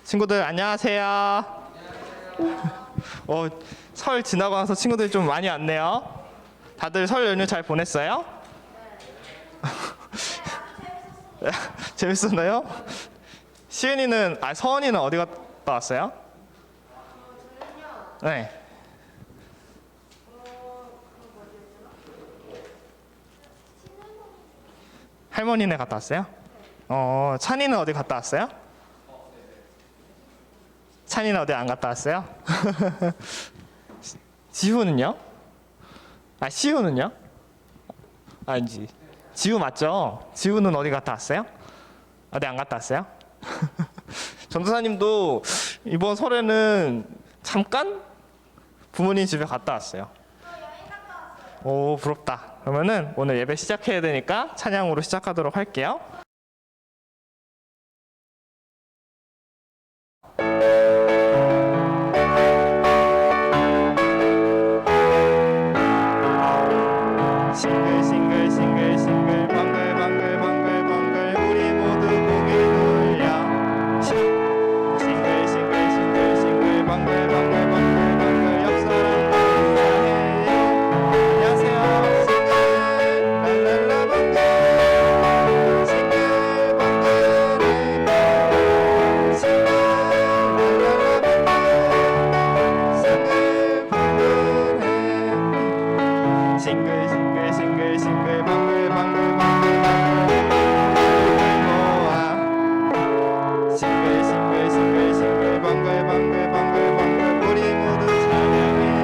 친구들 안녕하세요. 설 지나고 나서 친구들이 좀 많이 왔네요. 다들 설 연휴 잘 보냈어요? 재밌었나요? 서원이는 어디 갔다 왔어요? 네. 할머니네 갔다 왔어요? 찬이는 어디 갔다 왔어요? 찬이는 어디 안 갔다 왔어요? 지우는요? 시우는요? 아니지. 지우 맞죠? 지우는 어디 갔다 왔어요? 어디 안 갔다 왔어요? 전도사님도 이번 설에는 잠깐 부모님 집에 갔다 왔어요. 오, 부럽다. 그러면은 오늘 예배 시작해야 되니까 찬양으로 시작하도록 할게요. 싱글싱글 방글방글 우리 모두 고개 돌려 싱글싱글 방글방글 옆 사람 인사해. 안녕하세요. 랄랄라 방글 싱글 방글방글 우리 모두 찬양해요.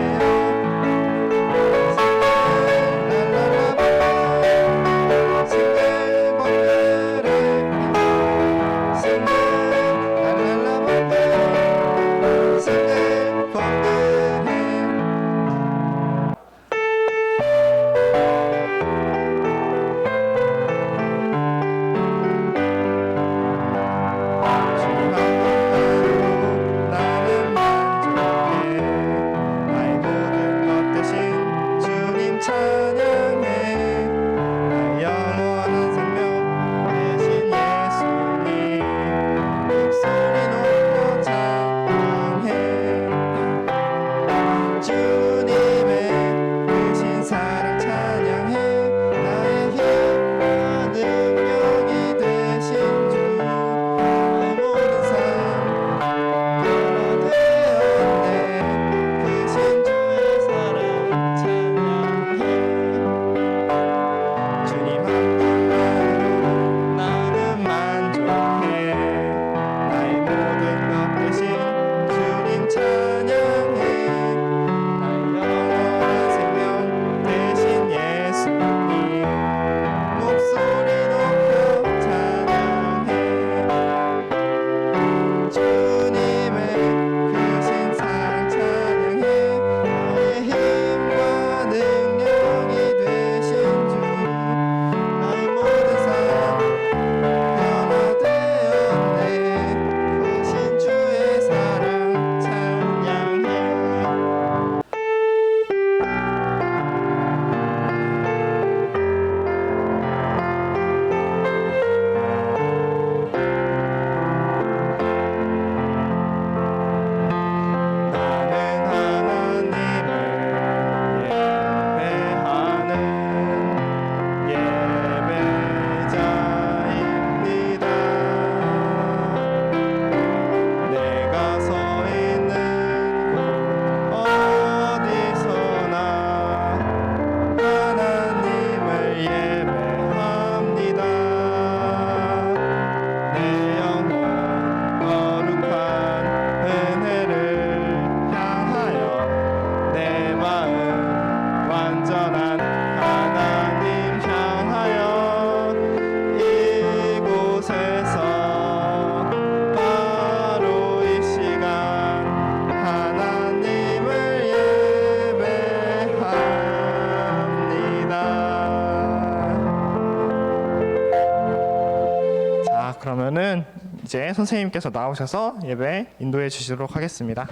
그러면은 이제 선생님께서 나오셔서 예배 인도해 주시도록 하겠습니다.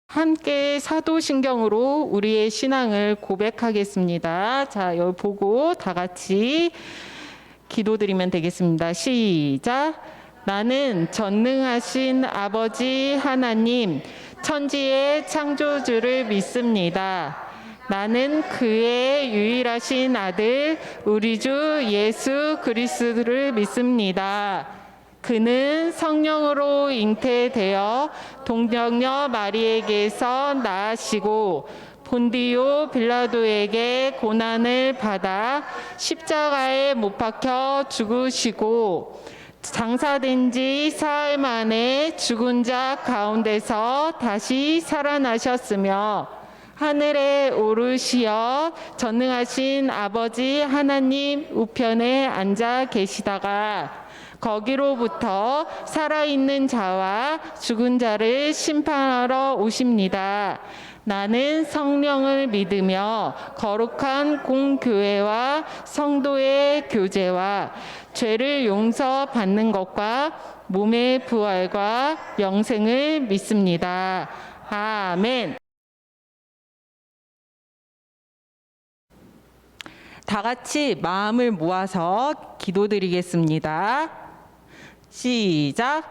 함께 사도신경으로 우리의 신앙을 고백하겠습니다. 자, 여기 보고 다 같이 기도드리면 되겠습니다. 시작. 나는 전능하신 아버지 하나님, 천지의 창조주를 믿습니다. 나는 그의 유일하신 아들 우리 주 예수 그리스도를 믿습니다. 그는 성령으로 잉태되어 동정녀 마리에게서 나으시고 본디오 빌라도에게 고난을 받아 십자가에 못 박혀 죽으시고 장사된 지 사흘 만에 죽은 자 가운데서 다시 살아나셨으며 하늘에 오르시어 전능하신 아버지 하나님 우편에 앉아 계시다가 거기로부터 살아있는 자와 죽은 자를 심판하러 오십니다. 나는 성령을 믿으며 거룩한 공교회와 성도의 교제와 죄를 용서받는 것과 몸의 부활과 영생을 믿습니다. 아멘. 다 같이 마음을 모아서 기도드리겠습니다. 시작.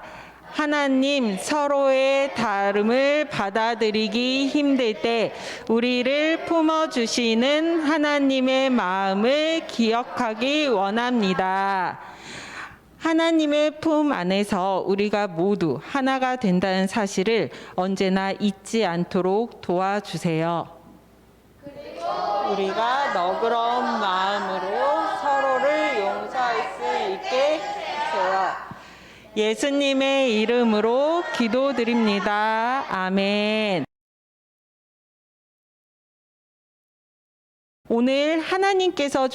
하나님, 서로의 다름을 받아들이기 힘들 때 우리를 품어주시는 하나님의 마음을 기억하기 원합니다. 하나님의 품 안에서 우리가 모두 하나가 된다는 사실을 언제나 잊지 않도록 도와주세요. 그리고 우리가 너그러운 마음으로 서로를 용서할 수 있게 해주세요. 예수님의 이름으로 기도드립니다. 아멘. 오늘 하나님께서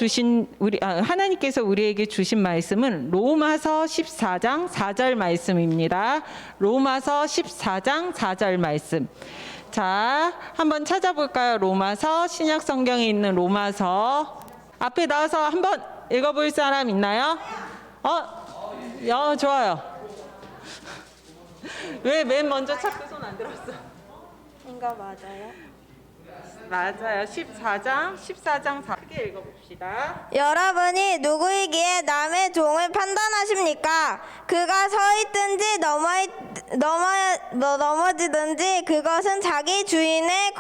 우리에게 주신 말씀은 로마서 14장 4절 말씀입니다. 로마서 14장 4절 말씀. 자, 한번 찾아볼까요? 로마서, 신약 성경에 있는 로마서. 앞에 나와서 한번 읽어볼 사람 있나요? 좋아요. 왜 맨 먼저 찾고 손 안 들었어? 이거 맞아요? 맞아요. 14장 4 크게 읽어봅시다. 여러분이 누구이기에 남의 종을 판단하십니까? 그가 서 있든지 넘어지든지 그것은 자기 주인이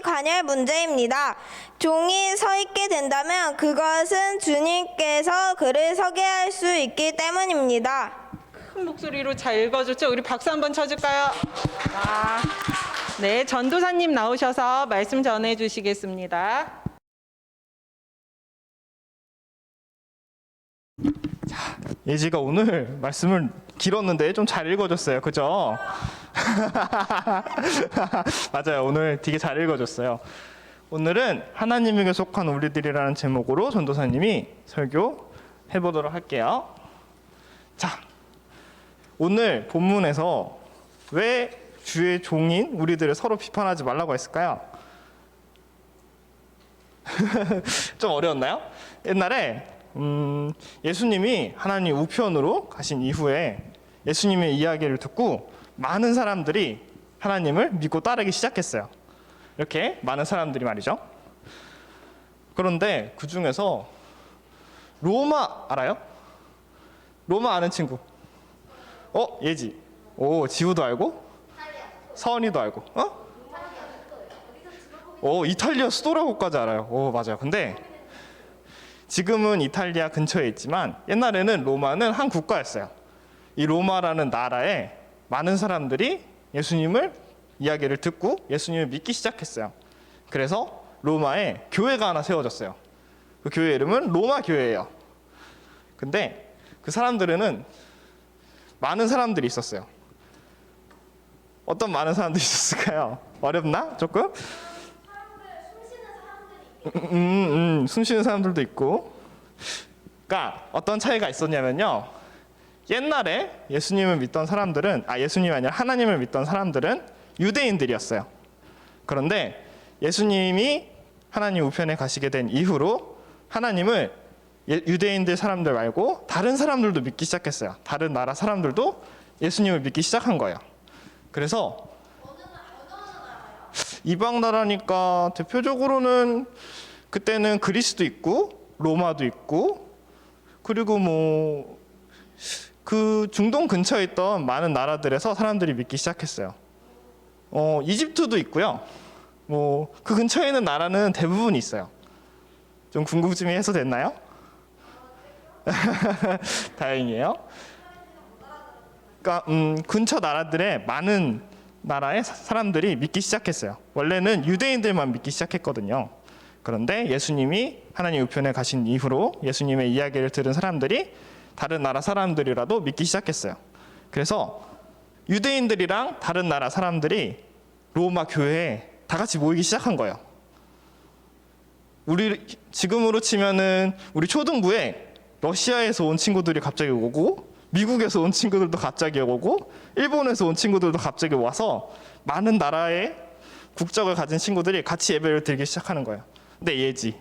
관여할 문제입니다. 종이 서 있게 된다면 그것은 주님께서 그를 서게 할 수 있기 때문입니다. 큰 목소리로 잘 읽어줬죠? 우리 박수 한번 쳐줄까요? 네, 전도사님 나오셔서 말씀 전해주시겠습니다. 예지가 오늘 말씀을 길었는데 좀 잘 읽어줬어요. 그죠? 맞아요. 오늘 되게 잘 읽어줬어요. 오늘은 하나님에게 속한 우리들이라는 제목으로 전도사님이 설교해보도록 할게요. 자, 오늘 본문에서 왜 주의 종인 우리들을 서로 비판하지 말라고 했을까요? 좀 어려웠나요? 옛날에 예수님이 하나님 우편으로 가신 이후에 예수님의 이야기를 듣고 많은 사람들이 하나님을 믿고 따르기 시작했어요. 이렇게 많은 사람들이 말이죠. 그런데 그 중에서 로마 알아요? 로마 아는 친구? 예지. 지우도 알고? 서은이도 알고. 이탈리아 수도라고까지 알아요. 맞아요. 근데 지금은 이탈리아 근처에 있지만 옛날에는 로마는 한 국가였어요. 이 로마라는 나라에 많은 사람들이 예수님을 이야기를 듣고 예수님을 믿기 시작했어요. 그래서 로마에 교회가 하나 세워졌어요. 그 교회 이름은 로마 교회예요. 근데 그 사람들에는 많은 사람들이 있었어요. 어떤 많은 사람들이 있었을까요? 어렵나? 조금? 숨 쉬는 사람들도 있고. 그러니까 어떤 차이가 있었냐면요. 옛날에 예수님을 믿던 사람들은 예수님이 아니라 하나님을 믿던 사람들은 유대인들이었어요. 그런데 예수님이 하나님 우편에 가시게 된 이후로 하나님을 유대인들 사람들 말고 다른 사람들도 믿기 시작했어요. 다른 나라 사람들도 예수님을 믿기 시작한 거예요. 그래서 이방 나라니까 대표적으로는 그때는 그리스도 있고 로마도 있고 그리고 뭐 그 중동 근처에 있던 많은 나라들에서 사람들이 믿기 시작했어요. 이집트도 있고요. 뭐 그 근처에 있는 나라는 대부분 있어요. 좀 궁금증이 해소됐나요? 다행이에요. 그러니까 근처 나라들의 많은 나라의 사람들이 믿기 시작했어요. 원래는 유대인들만 믿기 시작했거든요. 그런데 예수님이 하나님 우편에 가신 이후로 예수님의 이야기를 들은 사람들이 다른 나라 사람들이라도 믿기 시작했어요. 그래서 유대인들이랑 다른 나라 사람들이 로마 교회에 다 같이 모이기 시작한 거예요. 우리 지금으로 치면은 우리 초등부에 러시아에서 온 친구들이 갑자기 오고 미국에서 온 친구들도 갑자기 오고 일본에서 온 친구들도 갑자기 와서 많은 나라의 국적을 가진 친구들이 같이 예배를 드리기 시작하는 거예요. 근데 예지.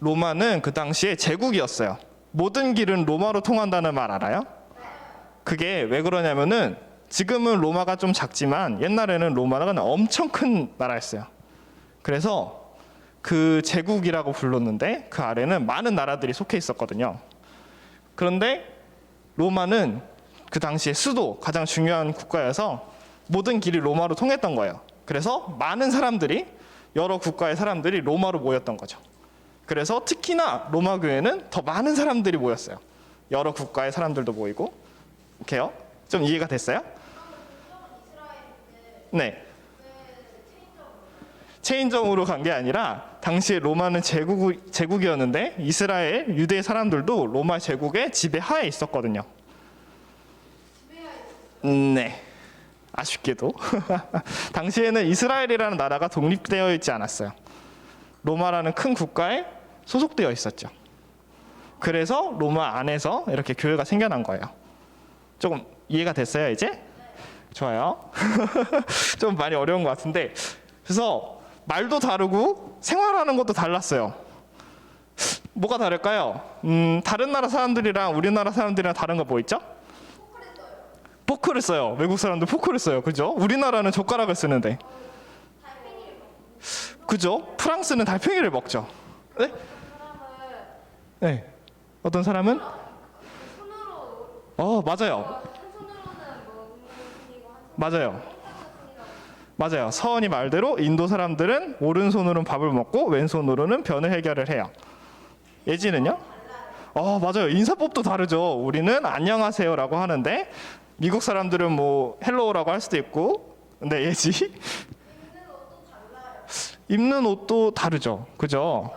로마는 그 당시에 제국이었어요. 모든 길은 로마로 통한다는 말 알아요? 그게 왜 그러냐면은 지금은 로마가 좀 작지만 옛날에는 로마는 엄청 큰 나라였어요. 그래서 그 제국이라고 불렀는데 그 아래는 많은 나라들이 속해 있었거든요. 그런데 로마는 그 당시에 수도, 가장 중요한 국가여서 모든 길이 로마로 통했던 거예요. 그래서 많은 사람들이, 여러 국가의 사람들이 로마로 모였던 거죠. 그래서 특히나 로마 교회는 더 많은 사람들이 모였어요. 여러 국가의 사람들도 모이고. 이렇게요? 좀 이해가 됐어요? 네. 체인점으로 간 게 아니라 당시에 로마는 제국이었는데 이스라엘 유대 사람들도 로마 제국의 지배하에 있었거든요. 네. 아쉽게도 당시에는 이스라엘이라는 나라가 독립되어 있지 않았어요. 로마라는 큰 국가에 소속되어 있었죠. 그래서 로마 안에서 이렇게 교회가 생겨난 거예요. 조금 이해가 됐어요, 이제? 좋아요. 좀 많이 어려운 것 같은데, 그래서 말도 다르고 생활하는 것도 달랐어요. 뭐가 다를까요? 다른 나라 사람들이랑 우리나라 사람들이랑 다른 거 뭐 있죠? 포크를 써요. 외국 사람들 포크를 써요. 그죠? 우리나라는 젓가락을 쓰는데. 그죠? 프랑스는 달팽이를 먹죠. 네? 네. 어떤 사람은? 맞아요. 맞아요. 맞아요. 서원이 말대로 인도 사람들은 오른손으로는 밥을 먹고 왼손으로는 변을 해결을 해요. 예지는요? 맞아요. 인사법도 다르죠. 우리는 안녕하세요라고 하는데 미국 사람들은 뭐 헬로우라고 할 수도 있고. 근데 예지? 입는 옷도 다르죠. 그죠?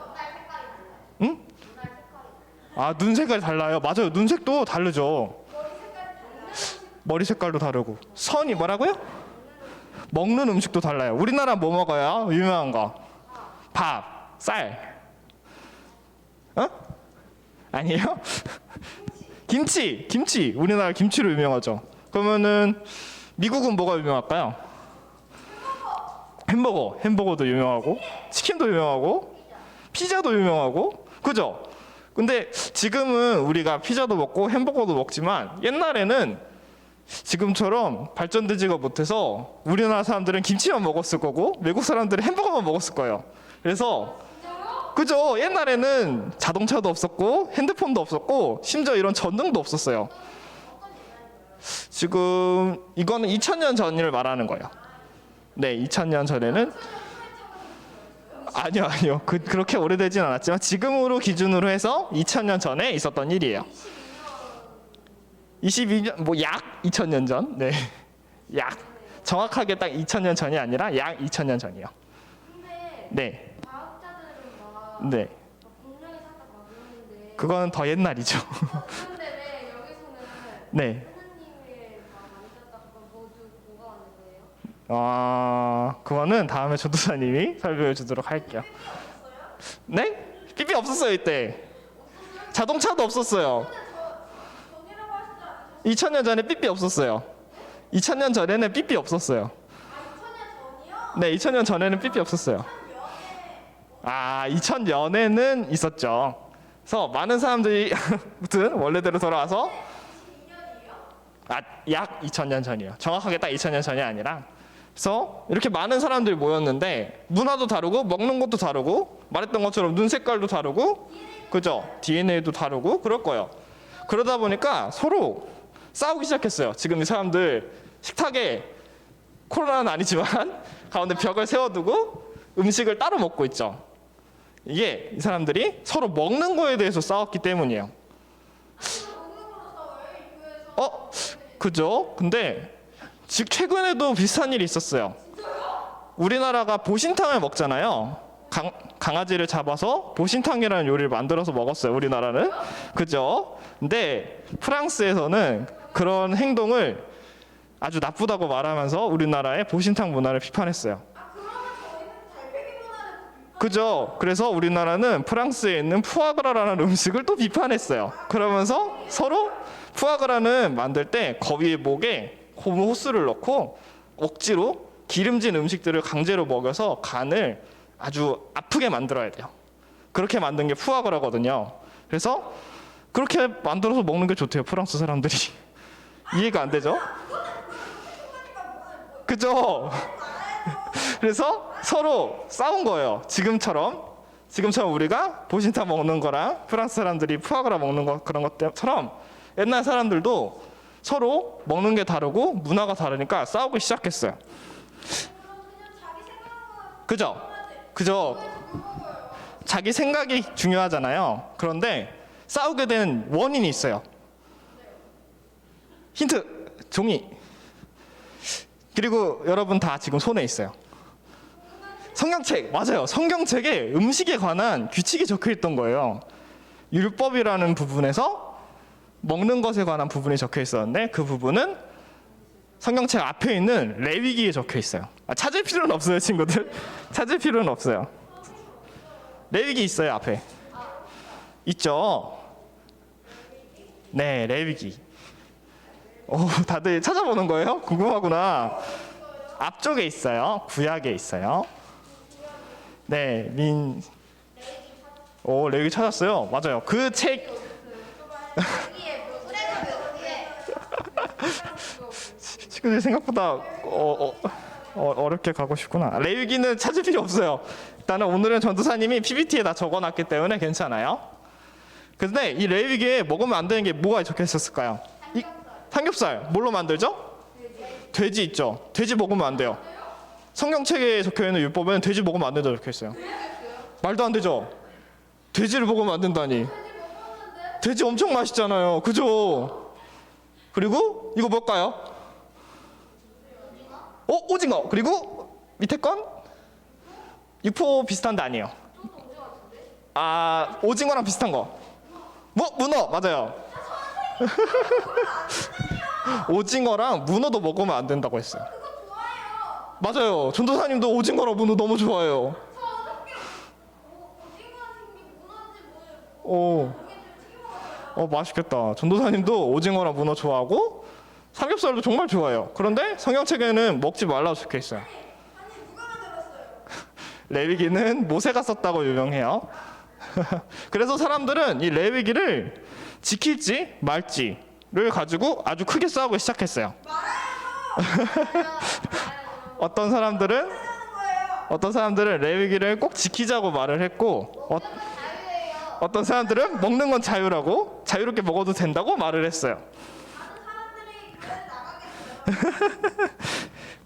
응? 눈 색깔이 달라요. 맞아요. 눈색도 다르죠. 머리 색깔도 다르고. 선이 뭐라고요? 먹는 음식도 달라요. 우리나라 뭐 먹어요? 유명한 거. 밥, 쌀. 아니에요? 김치. 우리나라 김치로 유명하죠. 그러면은 미국은 뭐가 유명할까요? 햄버거도 유명하고, 치킨도 유명하고, 피자도 유명하고, 그죠? 근데 지금은 우리가 피자도 먹고 햄버거도 먹지만 옛날에는 지금처럼 발전되지가 못해서 우리나라 사람들은 김치만 먹었을 거고 외국 사람들은 햄버거만 먹었을 거예요. 그래서 그죠? 옛날에는 자동차도 없었고 핸드폰도 없었고 심지어 이런 전등도 없었어요. 지금 이거는 2000년 전을 말하는 거예요. 네, 2000년 전에는 아니요. 그렇게 오래되진 않았지만 지금으로 기준으로 해서 2000년 전에 있었던 일이에요. 22년 뭐 약 2000년 전. 네. 약 정확하게 딱 2000년 전이 아니라 약 2000년 전이요. 네. 네. 그거는 더 옛날이죠. 그런데 왜 여기서는 네. 하나님의 만졌다가 모두 뭐가 하는 거예요? 그거는 다음에 전도사님이 설명해 주도록 할게요. 네? 삐삐 없었어요 이때. 자동차도 없었어요. 2000년 전에 삐삐 없었어요. 2000년 전에는 삐삐 없었어요. 네, 2000년 전에는 삐삐 없었어요. 2000년에는 있었죠. 그래서 많은 사람들이 아무튼 원래대로 돌아와서 약 2000년 전이에요. 정확하게 딱 2000년 전이 아니라. 그래서 이렇게 많은 사람들이 모였는데 문화도 다르고 먹는 것도 다르고 말했던 것처럼 눈 색깔도 다르고 그죠? DNA도 다르고 그럴 거예요. 그러다 보니까 서로 싸우기 시작했어요. 지금 이 사람들 식탁에 코로나는 아니지만 가운데 벽을 세워두고 음식을 따로 먹고 있죠. 이게 이 사람들이 서로 먹는 거에 대해서 싸웠기 때문이에요. 그죠? 근데 즉 최근에도 비슷한 일이 있었어요. 우리나라가 보신탕을 먹잖아요. 강아지를 잡아서 보신탕이라는 요리를 만들어서 먹었어요. 우리나라는. 그죠? 근데 프랑스에서는 그런 행동을 아주 나쁘다고 말하면서 우리나라의 보신탕 문화를 비판했어요. 그죠? 그래서 우리나라는 프랑스에 있는 푸아그라라는 음식을 또 비판했어요. 그러면서 서로 푸아그라는 만들 때 거위의 목에 고무 호스를 넣고 억지로 기름진 음식들을 강제로 먹여서 간을 아주 아프게 만들어야 돼요. 그렇게 만든 게 푸아그라거든요. 그래서 그렇게 만들어서 먹는 게 좋대요. 프랑스 사람들이. 이해가 안 되죠? 그죠? 그래서 서로 싸운 거예요. 지금처럼 우리가 보신탕 먹는 거랑 프랑스 사람들이 푸아그라 먹는 거 그런 것처럼 옛날 사람들도 서로 먹는 게 다르고 문화가 다르니까 싸우기 시작했어요. 그죠? 자기 생각이 중요하잖아요. 그런데 싸우게 된 원인이 있어요. 힌트, 종이. 그리고 여러분 다 지금 손에 있어요. 성경책, 맞아요. 성경책에 음식에 관한 규칙이 적혀 있던 거예요. 율법이라는 부분에서 먹는 것에 관한 부분이 적혀 있었는데 그 부분은 성경책 앞에 있는 레위기에 적혀 있어요. 찾을 필요는 없어요, 친구들. 찾을 필요는 없어요. 레위기 있어요, 앞에. 있죠? 네, 레위기. 다들 찾아보는 거예요? 궁금하구나. 앞쪽에 있어요. 구약에 있어요. 네, 레위기 찾았어요. 맞아요. 그 책. 친구들 생각보다 어렵게 가고 싶구나. 레위기는 찾을 필요 없어요. 일단은 오늘은 전도사님이 PPT에 다 적어놨기 때문에 괜찮아요. 근데 이 레위기에 먹으면 안 되는 게 뭐가 적혀 있었을까요? 삼겹살 뭘로 만들죠? 돼지 있죠. 돼지 먹으면 안 돼요. 성경책에 적혀 있는 율법에는 돼지 먹으면 안 된다고 적혀 있어요. 말도 안 되죠. 돼지를 먹으면 안 된다니. 돼지 엄청 맛있잖아요. 그죠? 그리고 이거 뭘까요? 오징어. 그리고 밑에 건 육포 비슷한데 아니에요. 오징어랑 비슷한 거. 문어. 맞아요. 오징어랑 문어도 먹으면 안 된다고 했어요. 맞아요. 전도사님도 오징어랑 문어 너무 좋아해요. 맛있겠다. 전도사님도 오징어랑 문어 좋아하고 삼겹살도 정말 좋아해요. 그런데 성경책에는 먹지 말라고 적혀 있어요. 레위기는 모세가 썼다고 유명해요. 그래서 사람들은 이 레위기를 지킬지 말지를 가지고 아주 크게 싸우기 시작했어요. 어떤 사람들은 레위기를 꼭 지키자고 말을 했고 어떤 사람들은 먹는 건 자유라고 자유롭게 먹어도 된다고 말을 했어요.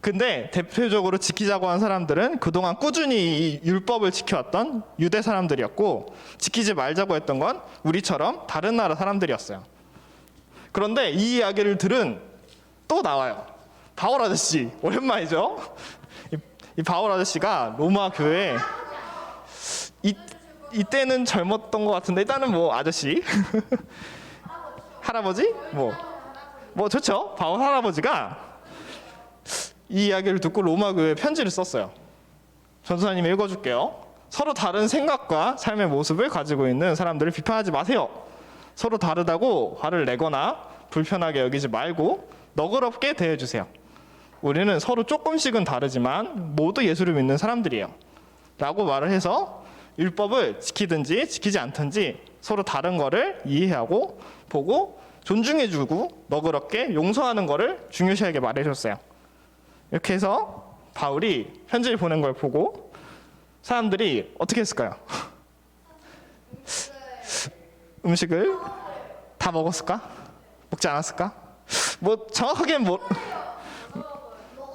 근데 대표적으로 지키자고 한 사람들은 그동안 꾸준히 이 율법을 지켜왔던 유대 사람들이었고 지키지 말자고 했던 건 우리처럼 다른 나라 사람들이었어요. 그런데 이 이야기를 들은 또 나와요. 바울 아저씨, 오랜만이죠? 이 바울 아저씨가 로마 교회에 이때는 젊었던 것 같은데 일단은 아저씨 할아버지? 좋죠. 바울 할아버지가 이 이야기를 듣고 로마 교회에 편지를 썼어요. 전도사님이 읽어줄게요. 서로 다른 생각과 삶의 모습을 가지고 있는 사람들을 비판하지 마세요. 서로 다르다고 화를 내거나 불편하게 여기지 말고 너그럽게 대해주세요. 우리는 서로 조금씩은 다르지만 모두 예수를 믿는 사람들이에요. 라고 말을 해서 율법을 지키든지 지키지 않든지 서로 다른 거를 이해하고 보고 존중해주고 너그럽게 용서하는 거를 중요시하게 말해줬어요. 이렇게 해서 바울이 편지를 보낸 걸 보고 사람들이 어떻게 했을까요? 음식을 다 먹었을까? 먹지 않았을까? 뭐 정확하게 뭐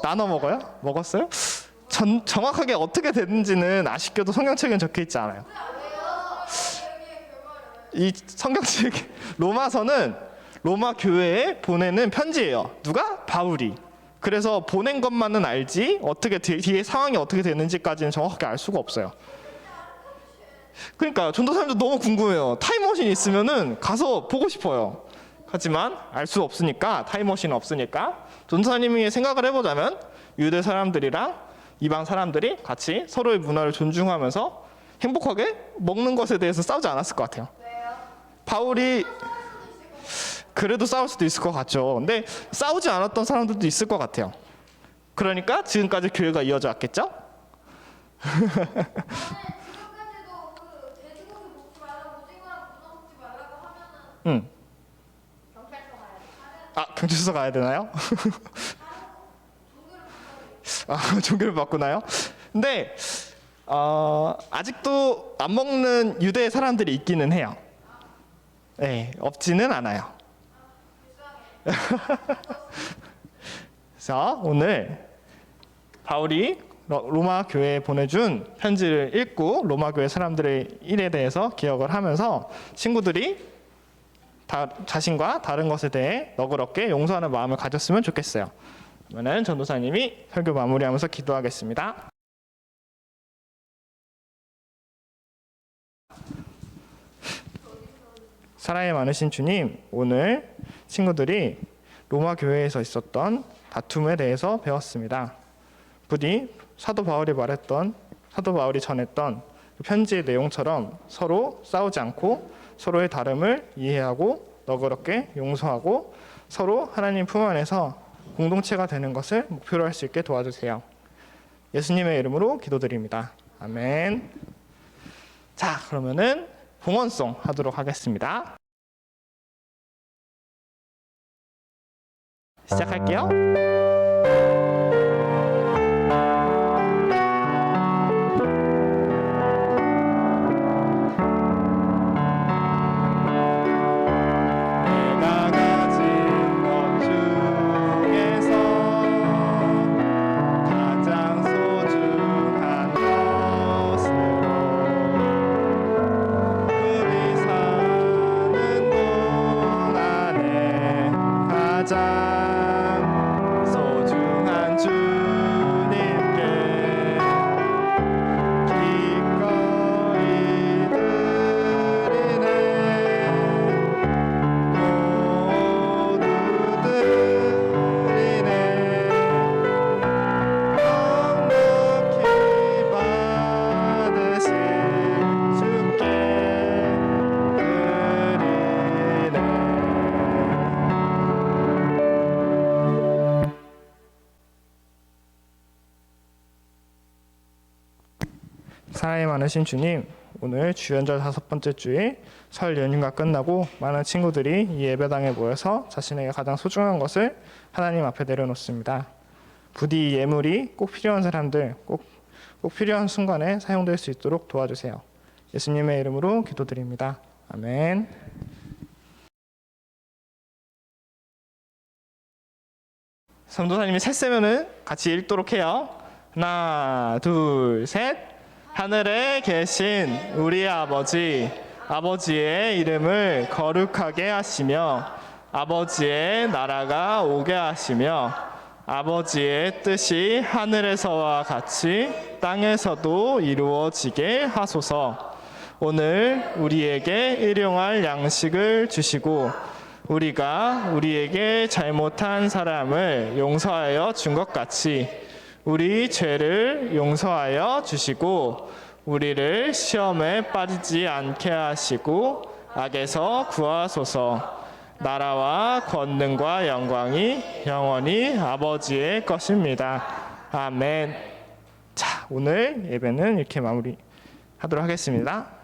나눠 먹어요? 먹었어요? 정확하게 어떻게 됐는지는 아쉽게도 성경책엔 적혀 있지 않아요. 이 성경책 로마서는 로마 교회에 보내는 편지예요. 누가? 바울이. 그래서 보낸 것만은 알지 어떻게 뒤에 상황이 어떻게 됐는지까지는 정확하게 알 수가 없어요. 그러니까 전도사님도 너무 궁금해요. 타임머신이 있으면은 가서 보고 싶어요. 하지만 알 수 없으니까, 타임머신은 없으니까 전도사님이 생각을 해보자면 유대 사람들이랑 이방 사람들이 같이 서로의 문화를 존중하면서 행복하게 먹는 것에 대해서 싸우지 않았을 것 같아요. 바울이 그래도 싸울 수도 있을 것 같죠. 근데 싸우지 않았던 사람들도 있을 것 같아요. 그러니까 지금까지 교회가 이어져 왔겠죠? 지금까지도 그 돼지고기 먹지 말라고 오징어랑 문어 먹지 말라고 하면은 경찰서 가야 돼. 아, 경찰서 가야 되나요? 아, 종교를 바꾸나요? 근데 아직도 안 먹는 유대 사람들이 있기는 해요. 네, 없지는 않아요. 그래서 오늘 바울이 로마 교회에 보내준 편지를 읽고 로마 교회 사람들의 일에 대해서 기억을 하면서 친구들이 자신과 다른 것에 대해 너그럽게 용서하는 마음을 가졌으면 좋겠어요. 그러면 전도사님이 설교 마무리하면서 기도하겠습니다. 사랑이 많으신 주님, 오늘 친구들이 로마 교회에서 있었던 다툼에 대해서 배웠습니다. 부디 사도 바울이 전했던 그 편지의 내용처럼 서로 싸우지 않고 서로의 다름을 이해하고 너그럽게 용서하고 서로 하나님 품 안에서 공동체가 되는 것을 목표로 할 수 있게 도와주세요. 예수님의 이름으로 기도드립니다. 아멘. 자, 그러면은 봉헌송 하도록 하겠습니다. 시작할게요. 내가 가진 것 중에서 가장 소중한 것으로 우리 사는 동안에 가장 소중한 주님께 기꺼이 드리네. 모두 드리네. 넉넉히 받으신 주께 드리네. 사랑이 많으신 주님, 오늘 주연절 5번째 주일 설 연휴가 끝나고 많은 친구들이 이 예배당에 모여서 자신에게 가장 소중한 것을 하나님 앞에 내려놓습니다. 부디 이 예물이 꼭 필요한 사람들, 꼭 필요한 순간에 사용될 수 있도록 도와주세요. 예수님의 이름으로 기도드립니다. 아멘. 선도사님이 셋 세면은 같이 읽도록 해요. 하나, 둘, 셋. 하늘에 계신 우리 아버지의 이름을 거룩하게 하시며 아버지의 나라가 오게 하시며 아버지의 뜻이 하늘에서와 같이 땅에서도 이루어지게 하소서. 오늘 우리에게 일용할 양식을 주시고 우리가 우리에게 잘못한 사람을 용서하여 준 것 같이 우리 죄를 용서하여 주시고 우리를 시험에 빠지지 않게 하시고 악에서 구하소서. 나라와 권능과 영광이 영원히 아버지의 것입니다. 아멘. 자, 오늘 예배는 이렇게 마무리하도록 하겠습니다.